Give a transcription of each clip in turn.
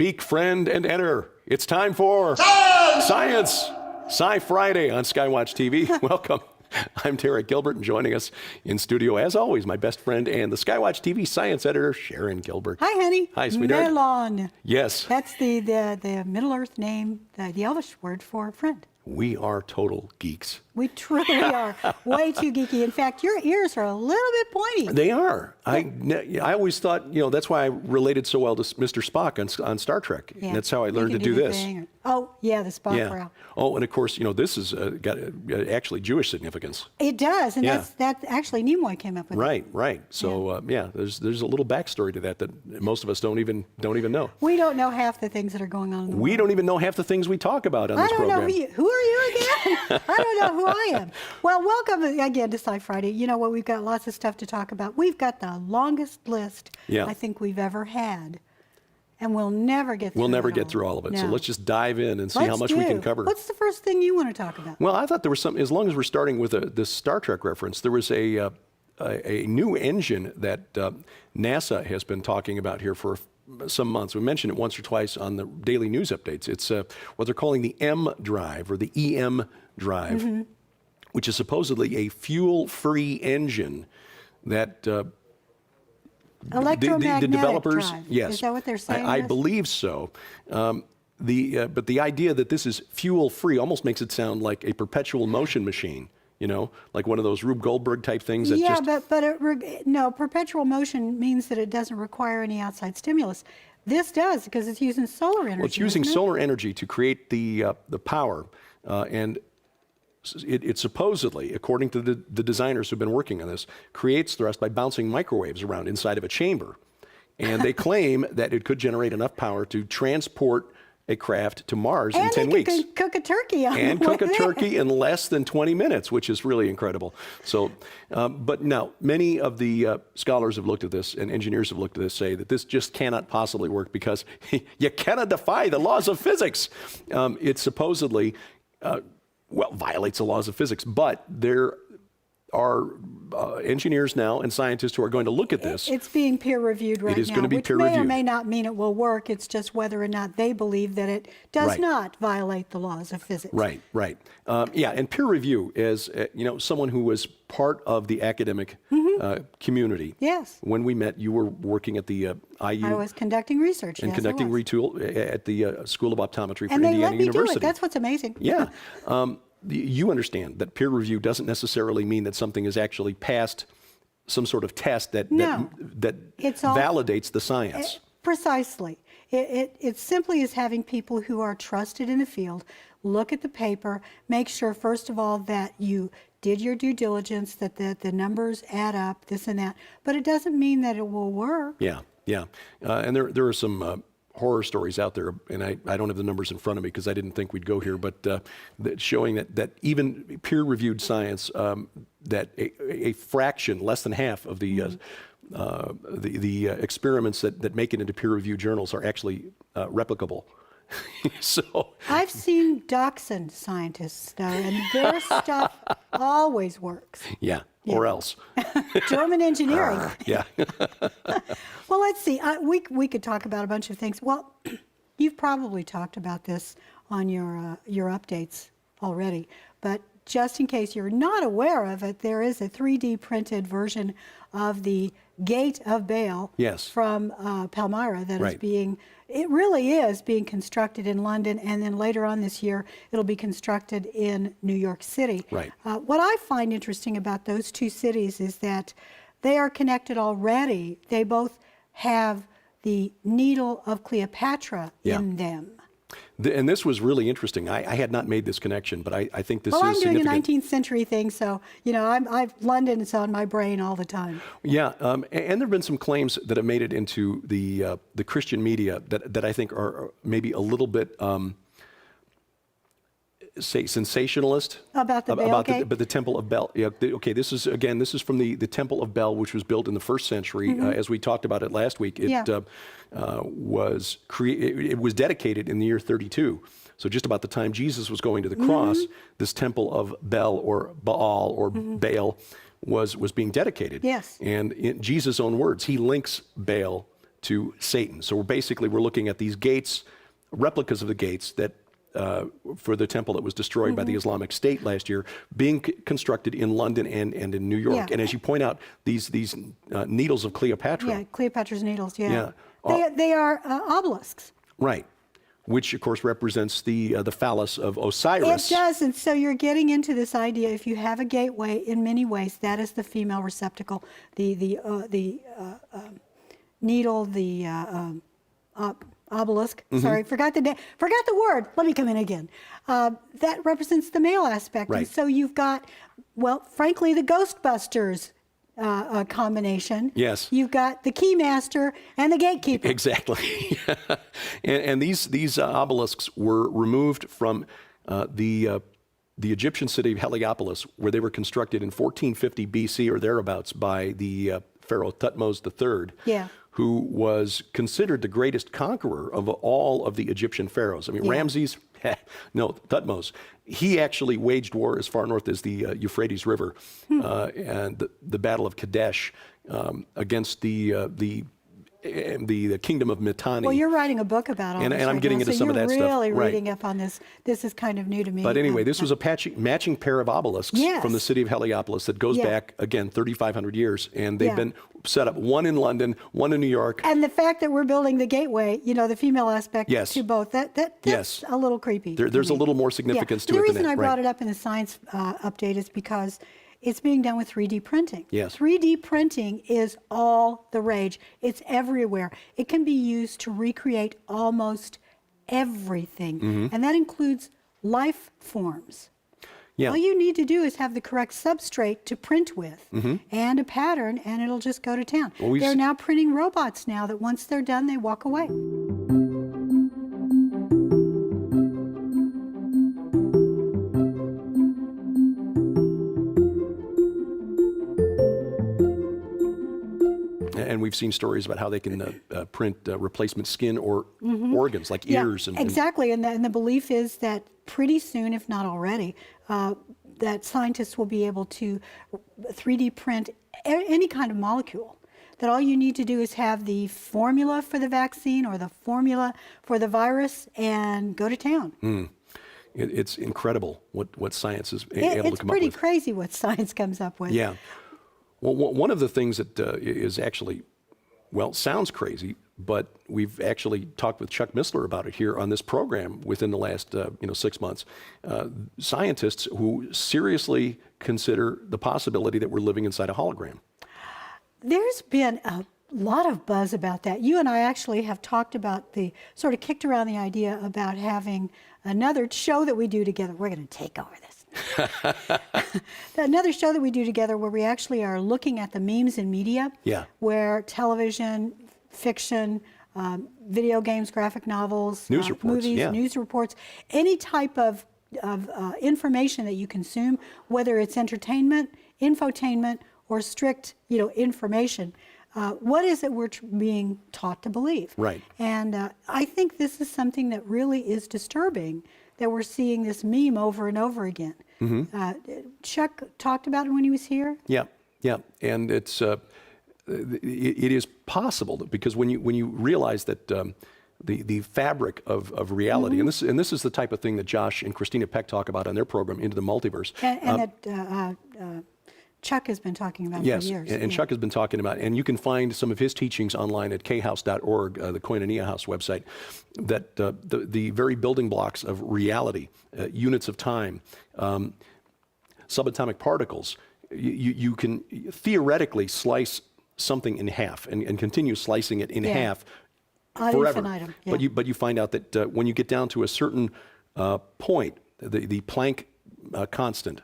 Speak, friend, and enter. It's time for Science! SciFriday on SkyWatchTV. Welcome. I'm Derek Gilbert, and joining us in studio, as always, my best friend and the SkyWatchTV science editor, Sharon Gilbert. Hi, honey. Hi, sweetheart. Melon. Yes. That's the Middle Earth name, the Elvish word for friend. We are total geeks. We truly are. Way too geeky. In fact, your ears are a little bit pointy. They are. I always thought, that's why I related so well to Mr. Spock on Star Trek. Yeah. And that's how I learned to do this. Oh, yeah, the Spock brow. Oh, and of course, this has got actually Jewish significance. It does, and Yeah. that's actually Nimoy came up with it. Right. So there's a little backstory to that most of us don't even know. We don't know half the things that are going on in the world. We don't even know half the things we talk about on this I don't program. know who are you again? I don't know who I am. Well, welcome again to SciFriday. You know what? We've got lots of stuff to talk about. We've got the longest list I think we've ever had, and we'll never get through We'll never get through all of it. No. So let's just dive in and see how much we can cover. What's the first thing you want to talk about? Well, I thought there was something, as long as we're starting with this Star Trek reference, there was a new engine that NASA has been talking about here for some months. We mentioned it once or twice on the daily news updates. It's what they're calling the M drive, or the EM drive, which is supposedly a fuel-free engine that Electromagnetic the developers, drive. yes, Is that what they're saying? I believe so. But the idea that this is fuel-free almost makes it sound like a perpetual motion machine. Like one of those Rube Goldberg type things. That no, perpetual motion means that it doesn't require any outside stimulus. This does, because it's using solar energy. Well, it's using solar energy to create the power, and it supposedly, according to the designers who've been working on this, creates thrust by bouncing microwaves around inside of a chamber. And they claim that it could generate enough power to transport a craft to Mars in 10 weeks. And cook a turkey on And the cook a way turkey in less than 20 minutes, which is really incredible. So, but now, many of the scholars have looked at this, and engineers have looked at this, say that this just cannot possibly work because you cannot defy the laws of physics. It supposedly, violates the laws of physics, but there are engineers now and scientists who are going to look at this. It's being peer-reviewed right now. It is going to be which peer-reviewed. may or may not mean it will work. It's just whether or not they believe that it does not violate the laws of physics. Right. And peer review is, someone who was part of the academic community. Yes. When we met, you were working at the IU. I was conducting research. And conducting retool at the School of Optometry for and Indiana they let me University. do it. That's what's amazing. Yeah. You understand that peer review doesn't necessarily mean that something is actually passed some sort of test that validates the science. Precisely. It simply is having people who are trusted in the field look at the paper, make sure, first of all, that you did your due diligence, that the numbers add up, this and that. But it doesn't mean that it will work. Yeah. And there are some horror stories out there, and I don't have the numbers in front of me because I didn't think we'd go here, but showing that even peer-reviewed science, that a fraction, less than half of the experiments that make it into peer-reviewed journals are actually replicable. So I've seen dachshund scientists, though, and their stuff always works. Yeah. Or else. German engineering. Yeah. Well, let's see. We could talk about a bunch of things. Well, you've probably talked about this on your updates already, but just in case you're not aware of it, there is a 3D printed version of the Gate of Baal from Palmyra that is it really is being constructed in London, and then later on this year, it'll be constructed in New York City. Right. What I find interesting about those two cities is that they are connected already. They both have the needle of Cleopatra in them. And this was really interesting. I had not made this connection, but I think this is I'm significant. doing a 19th century thing, so London is on my brain all the time. Yeah, and there have been some claims that have made it into the Christian media that I think are maybe a little bit sensationalist about the Baal Gate? But the Temple of Bel. Yeah, this is from the Temple of Bel, which was built in the 1st century. As we talked about it last week, it was dedicated in the year 32. So just about the time Jesus was going to the cross, this Temple of Bel or Baal or Baal was being dedicated. Yes. And in Jesus' own words, he links Baal to Satan. So we're looking at these gates, replicas of the gates that for the temple that was destroyed by the Islamic State last year, being constructed in London and in New York. Yeah. And as you point out, these needles of Cleopatra. Yeah, Cleopatra's needles, Yeah. They are obelisks. Right. Which, of course, represents the phallus of Osiris. It does, and so you're getting into this idea. If you have a gateway, in many ways, that is the female receptacle. The needle, the obelisk. Sorry, forgot the word. Let me come in again. That represents the male aspect, Right. and so you've got, well, frankly, the Ghostbusters combination. Yes. You've got the keymaster and the gatekeeper. Exactly. and these obelisks were removed from the Egyptian city of Heliopolis, where they were constructed in 1450 BC or thereabouts by the Pharaoh Thutmose III. Yeah. Who was considered the greatest conqueror of all of the Egyptian pharaohs. I mean, Ramses, no, Thutmose. He actually waged war as far north as the Euphrates River and the Battle of Kadesh against the kingdom of Mitanni. Well, you're writing a book about all And- this and I'm right getting now, into so some of that you're stuff. really Right. reading up on this. This is kind of new to me. But anyway, this was a matching pair of obelisks Yes. from the city of Heliopolis that goes Yeah. back, again, 3,500 years. And they've Yeah. been set up, one in London, one in New York. And the fact that we're building the gateway, the female aspect Yes. to both, that's Yes. a little creepy. There's a little more significance to it The than reason that. I Right. brought it up in the science update is because it's being done with 3D printing. Yes. 3D printing is all the rage. It's everywhere. It can be used to recreate almost everything, Mm-hmm. and that includes life forms. Yeah. All you need to do is have the correct substrate to print with Mm-hmm. and a pattern, and it'll just go to town. Well, They're now printing robots now that once they're done, they walk away. And we've seen stories about how they can print replacement skin or organs like ears. And Exactly. And the belief is that pretty soon, if not already, that scientists will be able to 3D print any kind of molecule. That all you need to do is have the formula for the vaccine or the formula for the virus and go to town. It's incredible what science is able to come up with. It's pretty crazy what science comes up with. Yeah. Well, one of the things that is actually, well, sounds crazy, but we've actually talked with Chuck Missler about it here on this program within the last 6 months. Scientists who seriously consider the possibility that we're living inside a hologram. There's been a lot of buzz about that. You and I actually have talked about sort of kicked around the idea about having another show that we do together. We're going to take over this. Another show that we do together where we actually are looking at the memes in media. Yeah. Where television, fiction, video games, graphic novels, News reports, movies, yeah. news reports, any type of information that you consume, whether it's entertainment, infotainment, or strict, information. What is it we're being taught to believe? Right. And I think this is something that really is disturbing, that we're seeing this meme over and over again. Chuck talked about it when he was here. Yeah, and it is possible that, because when you realize that the fabric of reality, and this is the type of thing that Josh and Christina Peck talk about on their program, Into the Multiverse. And that Chuck has been talking about Yes, for years. and Chuck has been talking about, and you can find some of his teachings online at khouse.org, the Koinonia House website, that the very building blocks of reality, units of time, subatomic particles, you can theoretically slice something in half and continue slicing it in half Ad forever. infinitum, yeah. But you find out that when you get down to a certain point, the Planck constant,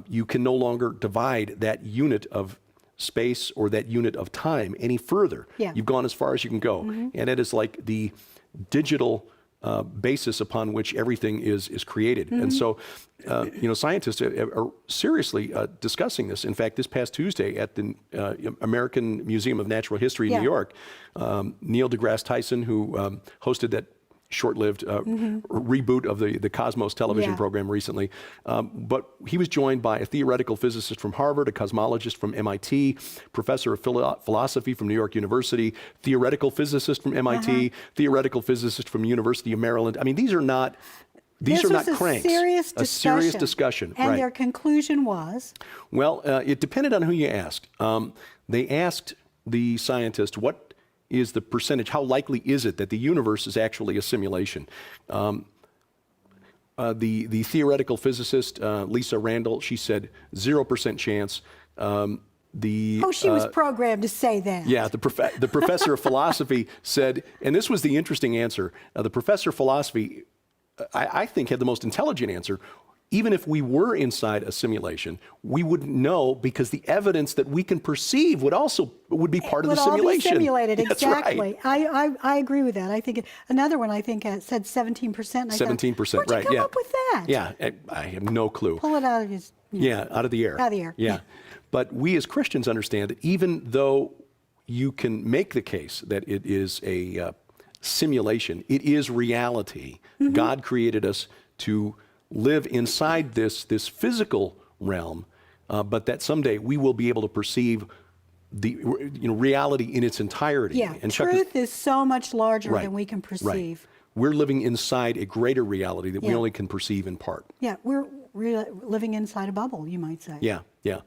you can no longer divide that unit of space or that unit of time any further. Yeah. You've gone as far as you can go. And it is like the digital basis upon which everything is created. And so, scientists are seriously discussing this. In fact, this past Tuesday at the American Museum of Natural History in New York, Neil deGrasse Tyson, who hosted that short-lived reboot of the Cosmos television Yeah. program recently. But he was joined by a theoretical physicist from Harvard, a cosmologist from MIT, professor of philosophy from New York University, theoretical physicist from MIT, theoretical physicist from University of Maryland. I mean, these are not cranks. A serious discussion. And right. their conclusion was? Well, it depended on who you asked. They asked the scientist, what is the percentage, how likely is it that the universe is actually a simulation? The theoretical physicist, Lisa Randall, she said 0% chance. She was programmed to say that. Yeah, the professor of philosophy said, and this was the interesting answer, the professor of philosophy, I think, had the most intelligent answer. Even if we were inside a simulation, we wouldn't know because the evidence that we can perceive would be part of the simulation. Would all be simulated, That's exactly. Right. I agree with that. I think another one said 17%. 17%, where'd right? you come up with that? Yeah, I have no clue. Pull it out of his. Out of the air. Out of the air. Yeah, but we as Christians understand that even though you can make the case that it is a simulation, it is reality. God created us to live inside this physical realm, but that someday we will be able to perceive the reality in its entirety. Yeah, and truth is so much larger Right, than we can perceive. Right. We're living inside a greater reality that we only can perceive in part. Yeah, we're living inside a bubble, you might say. Yeah. Yeah.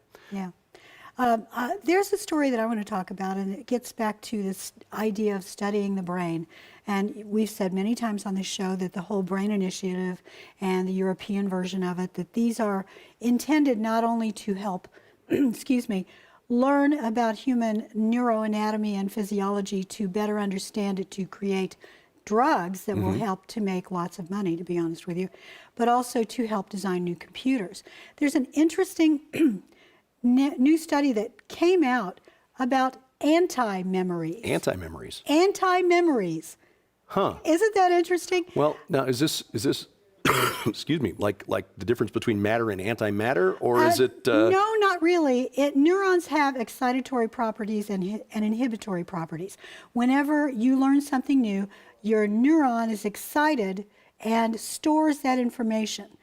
There's a story that I want to talk about, and it gets back to this idea of studying the brain. And we've said many times on this show that the whole Brain Initiative and the European version of it, that these are intended not only to help, learn about human neuroanatomy and physiology to better understand it, to create drugs that will help to make lots of money, to be honest with you, but also to help design new computers. There's an interesting new study that came out about anti-memories. Anti-memories. Anti-memories. Huh. Isn't that interesting? Well, now is this excuse me, like the difference between matter and antimatter, or is it? No, not really. Neurons have excitatory properties and inhibitory properties. Whenever you learn something new, your neuron is excited and stores that information.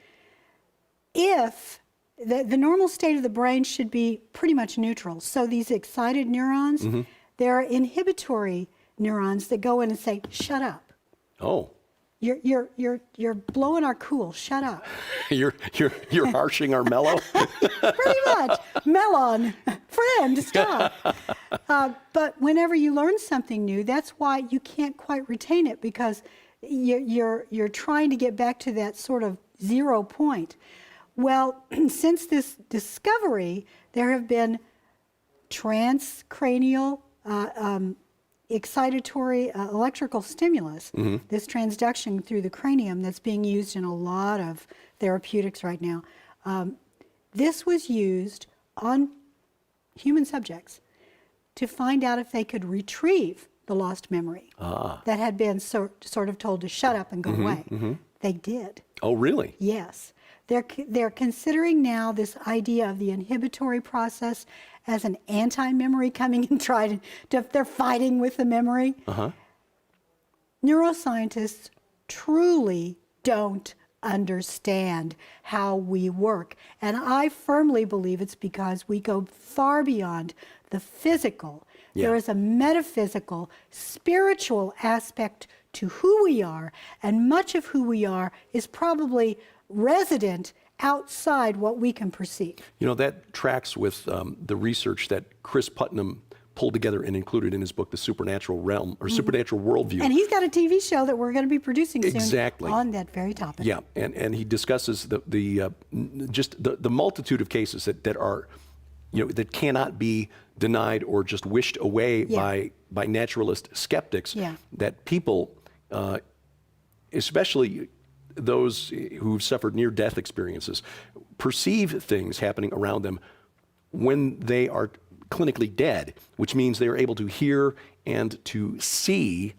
If the normal state of the brain should be pretty much neutral. So these excited neurons, they're inhibitory neurons that go in and say, "Shut up." Oh. You're blowing our cool. Shut up. You're harshing our mellow. Pretty much. Melon, friend, stop. But whenever you learn something new, that's why you can't quite retain it, because you're trying to get back to that sort of 0 point. Well, since this discovery, there have been transcranial excitatory electrical stimulus, this transduction through the cranium that's being used in a lot of therapeutics right now. This was used on human subjects to find out if they could retrieve the lost memory that had been sort of told to shut up and go away. They did. Oh, really? Yes. They're considering now this idea of the inhibitory process as an anti-memory coming and they're fighting with the memory. Neuroscientists truly don't understand how we work. And I firmly believe it's because we go far beyond the physical. Yeah. There is a metaphysical, spiritual aspect to who we are, and much of who we are is probably resident outside what we can perceive. You know, that tracks with the research that Chris Putnam pulled together and included in his book, The Supernatural Realm, or Supernatural Worldview. And he's got a TV show that we're going to be producing soon Exactly. on that very topic. Yeah, and he discusses the multitude of cases that are, that cannot be denied or just wished away by naturalist skeptics. Yeah. That people, especially those who've suffered near-death experiences, perceive things happening around them when they are clinically dead, which means they are able to hear and to see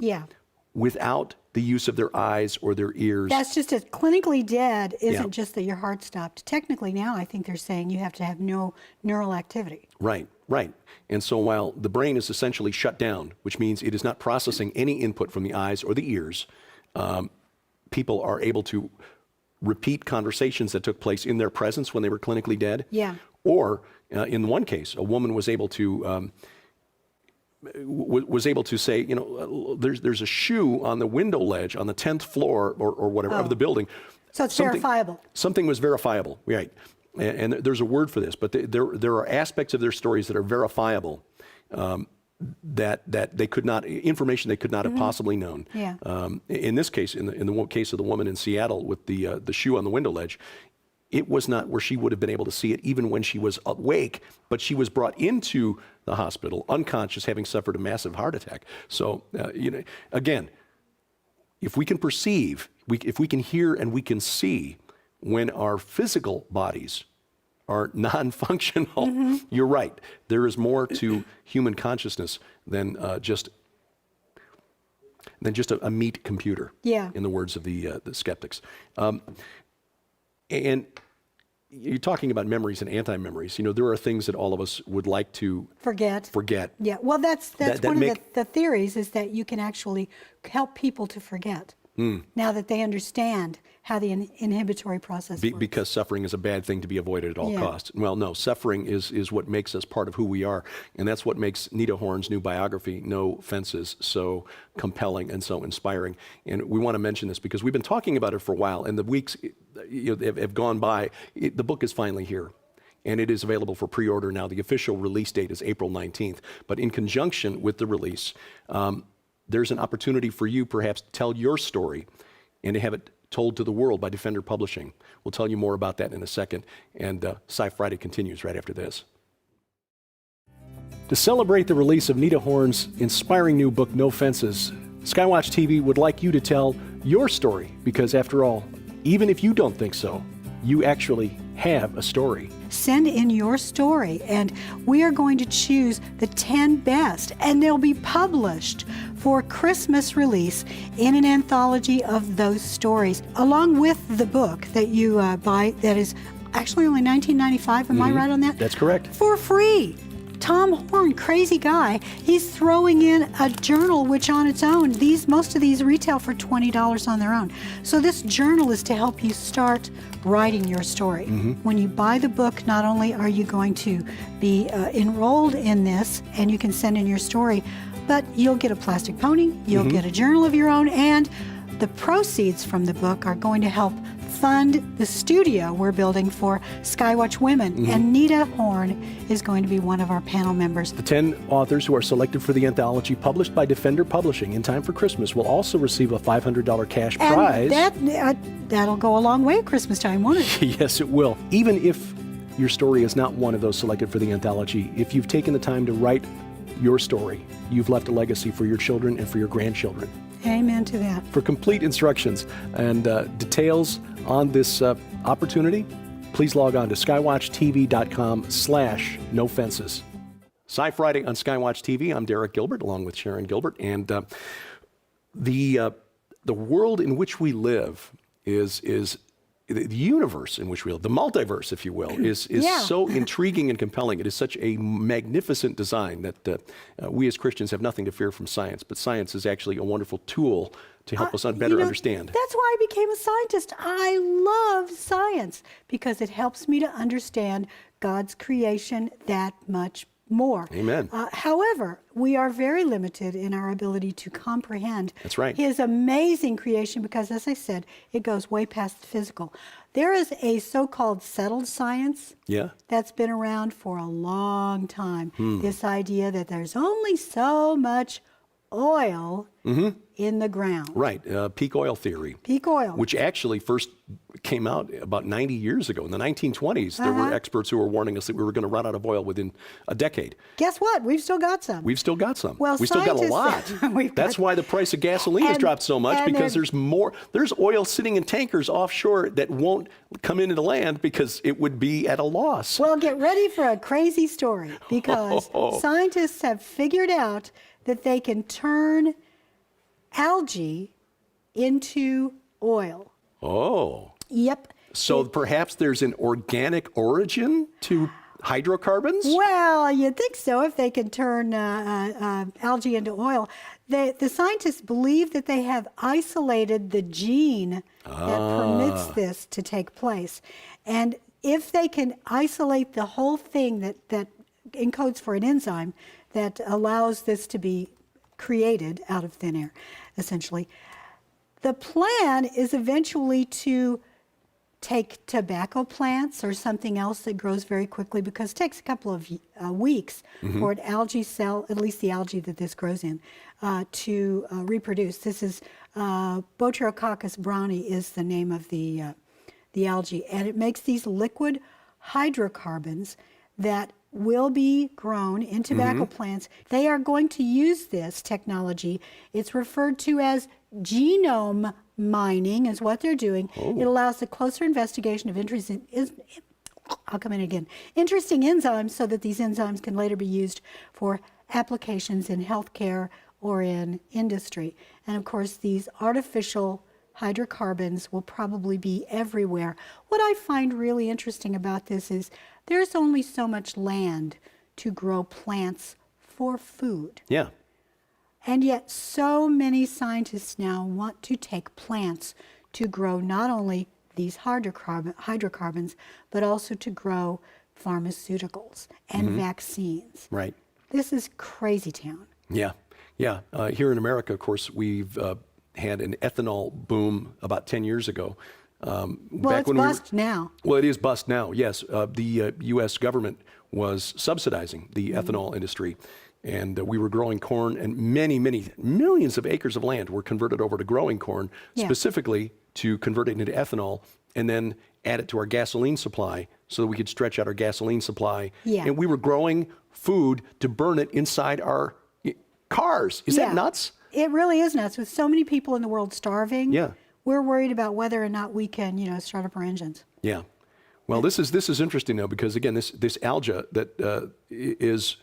without the use of their eyes or their ears. That's just as clinically dead isn't Yeah. just that your heart stopped. Technically now I think they're saying you have to have no neural activity. Right. And so while the brain is essentially shut down, which means it is not processing any input from the eyes or the ears, people are able to repeat conversations that took place in their presence when they were clinically dead. Yeah. Or in one case, a woman was able to say, you know, there's a shoe on the window ledge on the 10th floor or whatever of the building. So it's verifiable. Something was verifiable, right? And there's a word for this, but there are aspects of their stories that are verifiable. That they could not, information they could not have possibly known. Yeah. In this case, in the case of the woman in Seattle with the shoe on the window ledge, it was not where she would have been able to see it even when she was awake, but she was brought into the hospital unconscious, having suffered a massive heart attack. So, you know, again, if we can perceive, if we can hear and we can see when our physical bodies are non-functional, you're right. There is more to human consciousness than just a meat computer. Yeah. In the words of the skeptics, and you're talking about memories and anti-memories. You know, there are things that all of us would like to Forget. Yeah. Well, that's one of the theories, is that you can actually help people to forget now that they understand how the inhibitory process works. Because suffering is a bad thing to be avoided at all costs. Well, no, suffering is what makes us part of who we are. And that's what makes Nita Horn's new biography, No Fences, so compelling and so inspiring. And we want to mention this because we've been talking about it for a while, and the weeks have gone by. The book is finally here. And it is available for pre-order now. The official release date is April 19th. But in conjunction with the release, there's an opportunity for you perhaps to tell your story and to have it told to the world by Defender Publishing. We'll tell you more about that in a second. And SciFriday continues right after this. To celebrate the release of Nita Horn's inspiring new book, No Fences, SkyWatch TV would like you to tell your story, because after all, even if you don't think so, you actually have a story. Send in your story, and we are going to choose the 10 best, and they'll be published for Christmas release in an anthology of those stories, along with the book that you buy, that is actually only $19.95. Am I right on that? That's correct. For free. Tom Horn, crazy guy, he's throwing in a journal, which on its own, most of these retail for $20 on their own. So this journal is to help you start writing your story. When you buy the book, not only are you going to be enrolled in this, and you can send in your story, but you'll get a plastic pony, you'll get a journal of your own, and the proceeds from the book are going to help fund the studio we're building for Skywatch Women. And Nita Horn is going to be one of our panel members. The 10 authors who are selected for the anthology published by Defender Publishing in time for Christmas will also receive a $500 cash prize. That'll go a long way at Christmas time, won't it? Yes, it will. Even if your story is not one of those selected for the anthology, if you've taken the time to write your story, you've left a legacy for your children and for your grandchildren. Amen to that. For complete instructions and details on this opportunity, please log on to skywatchtv.com/nofences. SciFriday on SkyWatch TV. I'm Derek Gilbert, along with Sharon Gilbert. And the world in which we live is the universe in which we live, the multiverse, if you will, is so intriguing and compelling. It is such a magnificent design that we as Christians have nothing to fear from science, but science is actually a wonderful tool to help us better understand. That's why I became a scientist. I love science because it helps me to understand God's creation that much more. Amen. However, we are very limited in our ability to comprehend That's right. His amazing creation because, as I said, it goes way past the physical. There is a so-called settled science that's been around for a long time. This idea that there's only so much oil in the ground. Right, peak oil theory. Peak oil. Which actually first came out about 90 years ago. In the 1920s, there were experts who were warning us that we were going to run out of oil within a decade. Guess what? We've still got some. We've still got some. Well, we still got a lot. That's why the price of gasoline has dropped so much, because there's oil sitting in tankers offshore that won't come into the land because it would be at a loss. Well, get ready for a crazy story, because scientists have figured out that they can turn algae into oil. Oh. Yep. So perhaps there's an organic origin to hydrocarbons? Well, you'd think so if they can turn algae into oil. The scientists believe that they have isolated the gene that permits this to take place. And if they can isolate the whole thing that encodes for an enzyme that allows this to be created out of thin air, essentially, the plan is eventually to take tobacco plants or something else that grows very quickly, because it takes a couple of weeks for an algae cell, at least the algae that this grows in, to reproduce. This is Boterococcus browni is the name of the algae, and it makes these liquid hydrocarbons that will be grown in tobacco plants. They are going to use this technology. It's referred to as genome mining is what they're doing. It allows the closer investigation of interesting enzymes so that these enzymes can later be used for applications in healthcare or in industry. And of course, these artificial hydrocarbons will probably be everywhere. What I find really interesting about this is there's only so much land to grow plants for food. Yeah. And yet so many scientists now want to take plants to grow not only these hydrocarbons, but also to grow pharmaceuticals and vaccines. Right. This is crazy town. Yeah. Yeah. Here in America, of course, we've had an ethanol boom about 10 years ago. Well, it's bust now. Well, it is bust now, yes. The U.S. government was subsidizing the ethanol industry. And we were growing corn, and many, many millions of acres of land were converted over to growing corn, specifically to convert it into ethanol and then add it to our gasoline supply so that we could stretch out our gasoline supply. And we were growing food to burn it inside our cars. Is that nuts? It really is nuts. With so many people in the world starving, we're worried about whether or not we can, start up our engines. Yeah. Well, this is interesting, though, because, again, this algae that is...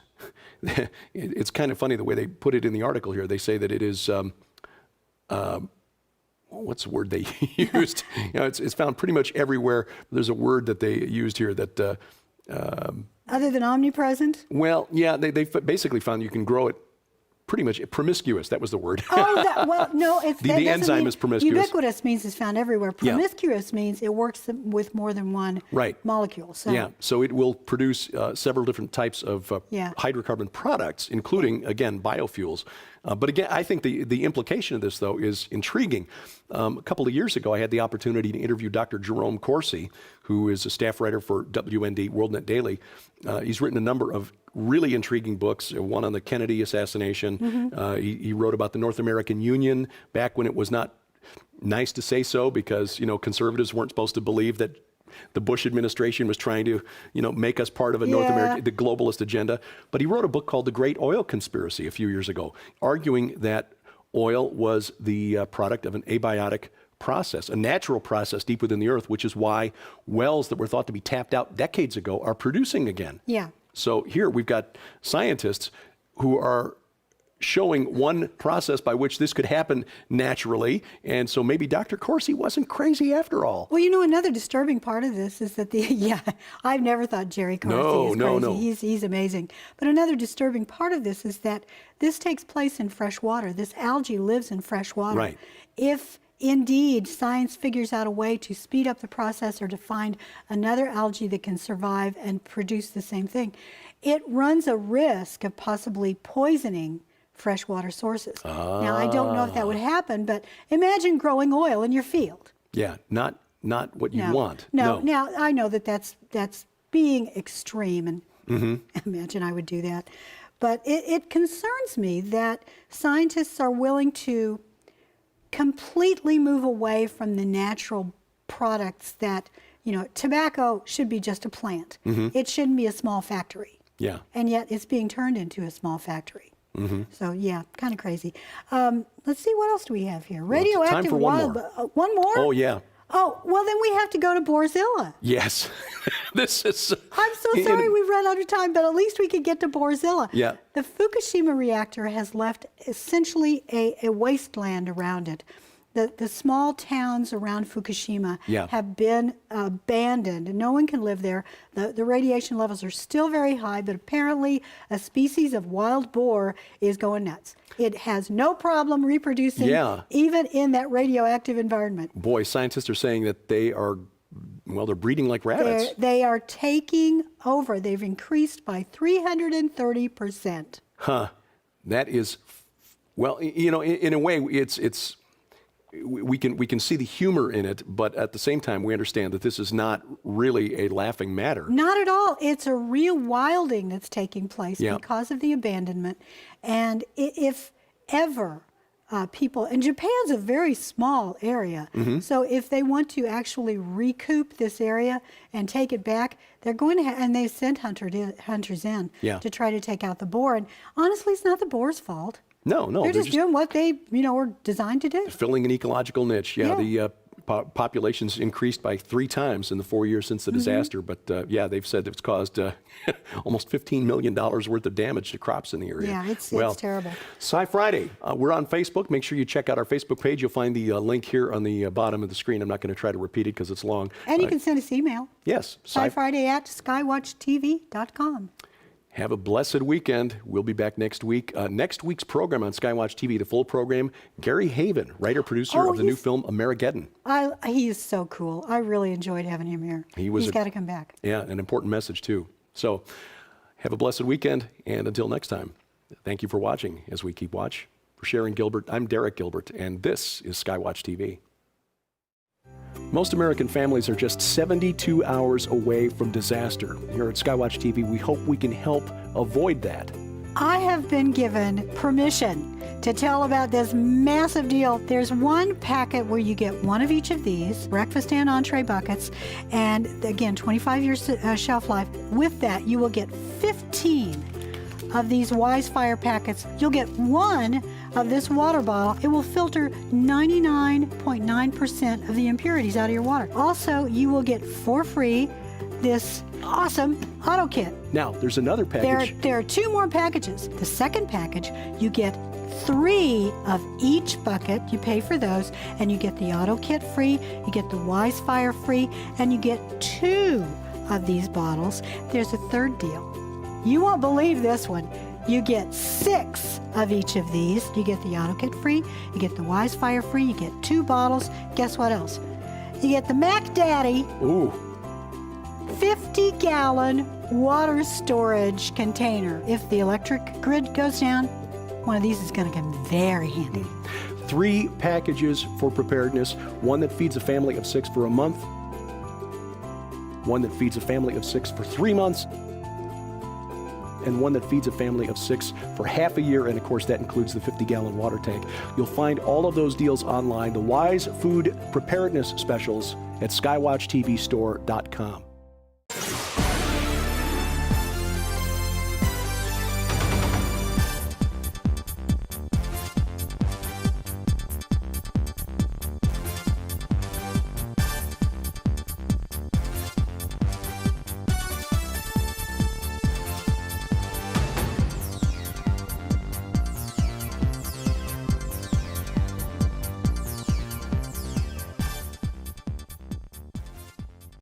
It's kind of funny the way they put it in the article here. They say that it is, what's the word they used? It's found pretty much everywhere. There's a word that they used here that... Other than omnipresent? Well, yeah, they basically found you can grow it pretty much promiscuous. That was the word. No, it's the enzyme is promiscuous. Ubiquitous means it's found everywhere. Promiscuous means it works with more than one molecule. So. So it will produce several different types of hydrocarbon products, including, again, biofuels. But again, I think the implication of this, though, is intriguing. A couple of years ago, I had the opportunity to interview Dr. Jerome Corsi, who is a staff writer for WND, WorldNet Daily. He's written a number of really intriguing books, one on the Kennedy assassination. He wrote about the North American Union back when it was not nice to say so, because, conservatives weren't supposed to believe that the Bush administration was trying to, make us part of a North American, the globalist agenda. But he wrote a book called The Great Oil Conspiracy a few years ago, arguing that oil was the product of an abiotic process, a natural process deep within the earth, which is why wells that were thought to be tapped out decades ago are producing again. So here we've got scientists who are showing one process by which this could happen naturally. And so maybe Dr. Corsi wasn't crazy after all. Well, another disturbing part of this is that I've never thought Jerry Corsi is crazy. No. He's amazing. But another disturbing part of this is that this takes place in fresh water. This algae lives in fresh water. Right. If indeed science figures out a way to speed up the process or to find another algae that can survive and produce the same thing, it runs a risk of possibly poisoning freshwater sources. Now, I don't know if that would happen, but imagine growing oil in your field. Yeah, not what you want. No. Now, I know that's being extreme, and imagine I would do that. But it concerns me that scientists are willing to completely move away from the natural products that, tobacco should be just a plant. It shouldn't be a small factory. And yet it's being turned into a small factory. So, kind of crazy. Let's see, what else do we have here? Radioactive time for one more. One more? Oh, yeah. Oh, well, then we have to go to Borzilla. Yes. This is... I'm so sorry we've run out of time, but at least we could get to Borzilla. The Fukushima reactor has left essentially a wasteland around it. the small towns around Fukushima Yeah. have been abandoned, and no one can live there. The radiation levels are still very high, but apparently a species of wild boar is going nuts. It has no problem reproducing, Yeah. even in that radioactive environment. Boy, scientists are saying that they are, well, they're breeding like rabbits. They are taking over. They've increased by 330%. Huh. That is, well, you know, in a way, it's we can see the humor in it, but at the same time, we understand that this is not really a laughing matter. Not at all. It's a real wilding that's taking place Yeah. because of the abandonment. And if ever people, and Japan's a very small area, Mm-hmm. so if they want to actually recoup this area and take it back, they're going to and they sent hunters in Yeah. to try to take out the boar. And honestly, it's not the boar's fault. No, They're just doing what they, were designed to do. filling an ecological niche. Yeah, Yeah. the population's increased by 3 times in the 4 years since the disaster. But yeah, they've said it's caused almost $15 million worth of damage to crops in the area. Yeah, it's terrible. SciFriday, we're on Facebook. Make sure you check out our Facebook page. You'll find the link here on the bottom of the screen. I'm not going to try to repeat it because it's long. And you can send us email. Yes. SciFriday@SkyWatchTV.com. Have a blessed weekend. We'll be back next week. Next week's program on SkyWatch TV, the full program, Gary Haven, writer-producer of the new film Amerigeddon. He is so cool. I really enjoyed having him here. He's got to come back. Yeah, an important message too. So have a blessed weekend, and until next time, thank you for watching as we keep watch. For Sharon Gilbert, I'm Derek Gilbert, and this is SkyWatch TV. Most American families are just 72 hours away from disaster. Here at SkyWatch TV, we hope we can help avoid that. I have been given permission to tell about this massive deal. There's one packet where you get one of each of these, breakfast and entree buckets, and again, 25 years shelf life. With that, you will get 15 of these Wise Fire packets. You'll get one of this water bottle. It will filter 99.9% of the impurities out of your water. Also, you will get for free this awesome auto kit. Now, there's another package. There are 2 more packages. The second package, you get 3 of each bucket. You pay for those, and you get the auto kit free, you get the Wise Fire free, and you get 2 of these bottles. There's a third deal. You won't believe this one. You get 6 of each of these. You get the auto kit free, you get the Wise Fire free, you get 2 bottles. Guess what else? You get the Mac Daddy Ooh, 50-gallon water storage container. If the electric grid goes down, one of these is going to come very handy. 3 packages for preparedness. One that feeds a family of 6 for a month. One that feeds a family of 6 for 3 months. And one that feeds a family of 6 for half a year, and of course that includes the 50-gallon water tank. You'll find all of those deals online, the Wise Food Preparedness Specials at SkyWatchTVstore.com.